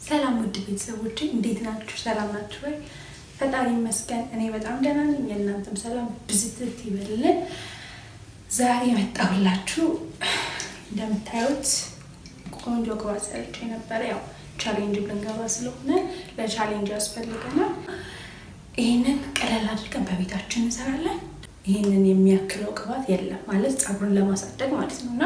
ሰላም ውድ ቤተሰቦቼ እንዴት ናችሁ? ሰላም ናችሁ ወይ? ፈጣሪ ይመስገን እኔ በጣም ደህና ነኝ። እናንተም ሰላም ብዝት ይበልልን። ዛሬ መጣሁላችሁ እንደምታዩት ቆንጆ ቅባት ሰርቼ ነበር። ያው ቻሌንጅ ብንገባ ስለሆነ ለቻሌንጅ ያስፈልገናል። ይሄንን ቀለል አድርገን በቤታችን እንሰራለን። ይሄንን የሚያክለው ቅባት የለም ማለት ፀጉርን ለማሳደግ ማለት ነውና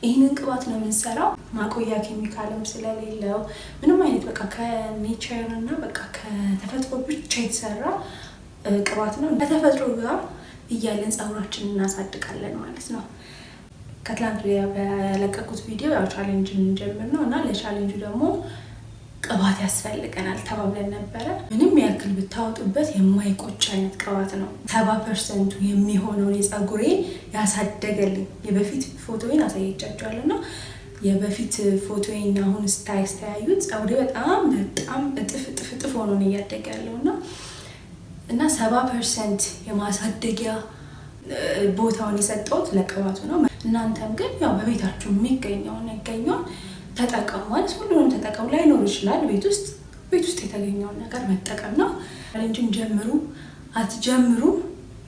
ይሄንን ቅባት ነው የምንሰራው። ማቆያ ኬሚካልም ስለሌለው ምንም አይነት በቃ ከኔቸር እና በቃ ከተፈጥሮ ብቻ የተሰራ ቅባት ነው። ከተፈጥሮ ጋር እያለን ፀጉራችንን እናሳድጋለን ማለት ነው። ከትላንት በለቀቁት ቪዲዮ ያው ቻሌንጅ እንጀምር ነው እና ለቻሌንጁ ደግሞ ቅባት ያስፈልገናል ተባብለን ነበረ። ምንም ያክል ብታወጡበት የማይቆጭ አይነት ቅባት ነው። 70% የሚሆነው የፀጉሬ ያሳደገልኝ የበፊት ፎቶዬን አሳየቻችኋለሁና የበፊት ፎቶዬን አሁን ስታያዩት ፀጉሬ በጣም እጥፍ ሆኖ ነው እያደገ ያለውና 70% የማሳደጊያ ቦታውን የሰጠሁት ለቅባቱ ነው። እናንተም ግን ያው በቤታችሁ የሚገኘውን ተጠቀሙ ማለት ሁሉንም ተጠቀሙ። ላይኖር ይችላል ቤት ውስጥ የተገኘውን ነገር መጠቀም ነው። ቻሌንጅን ጀምሩ አትጀምሩ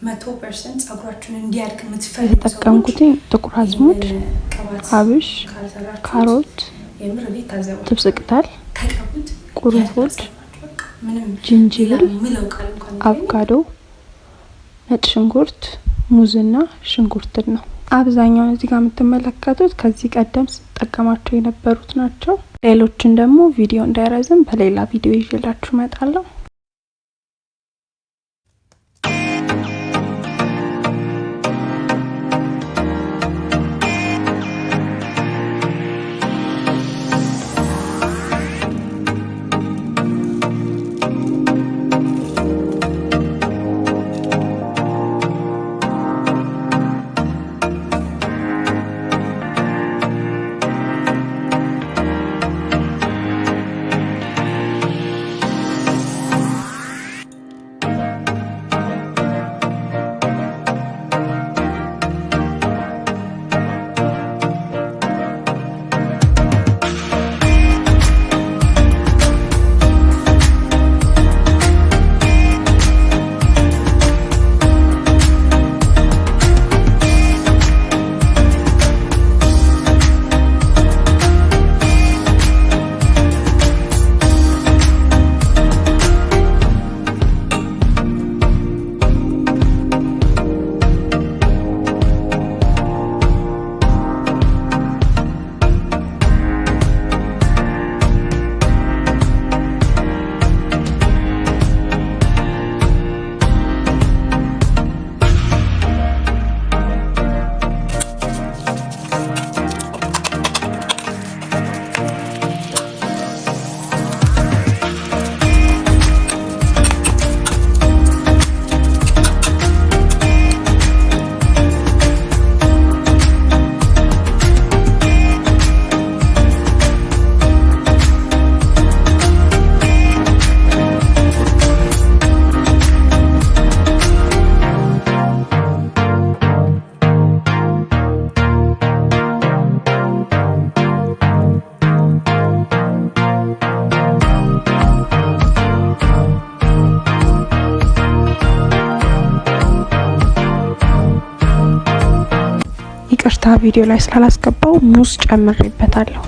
100% ፀጉራችሁን እንዲያድግ የምትፈልጉ ተጠቀምኩት። ጥቁር አዝሙድ፣ አብሽ፣ ካሮት፣ ጥብስ ቅጠል፣ ቁርንፉድ፣ ጅንጅብል፣ አቮካዶ፣ ነጭ ሽንኩርት፣ ሙዝና ሽንኩርት ነው። አብዛኛውን እዚህ ጋር የምትመለከቱት ከዚህ ቀደም ስጠቀማቸው የነበሩት ናቸው። ሌሎችን ደግሞ ቪዲዮ እንዳይረዝም በሌላ ቪዲዮ ይዤላችሁ እመጣለሁ። ይቅርታ ቪዲዮ ላይ ስላላስገባው ሙዝ ጨምሬበታለሁ።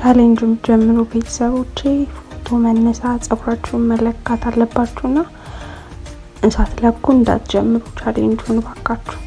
ቻሌንጁን ጀምሩ ቤተሰቦቼ። ፎቶ መነሳት ጸጉራችሁን መለካት አለባችሁና እሳት ለኩ እንዳትጀምሩ ቻሌንጁን ባካችሁ።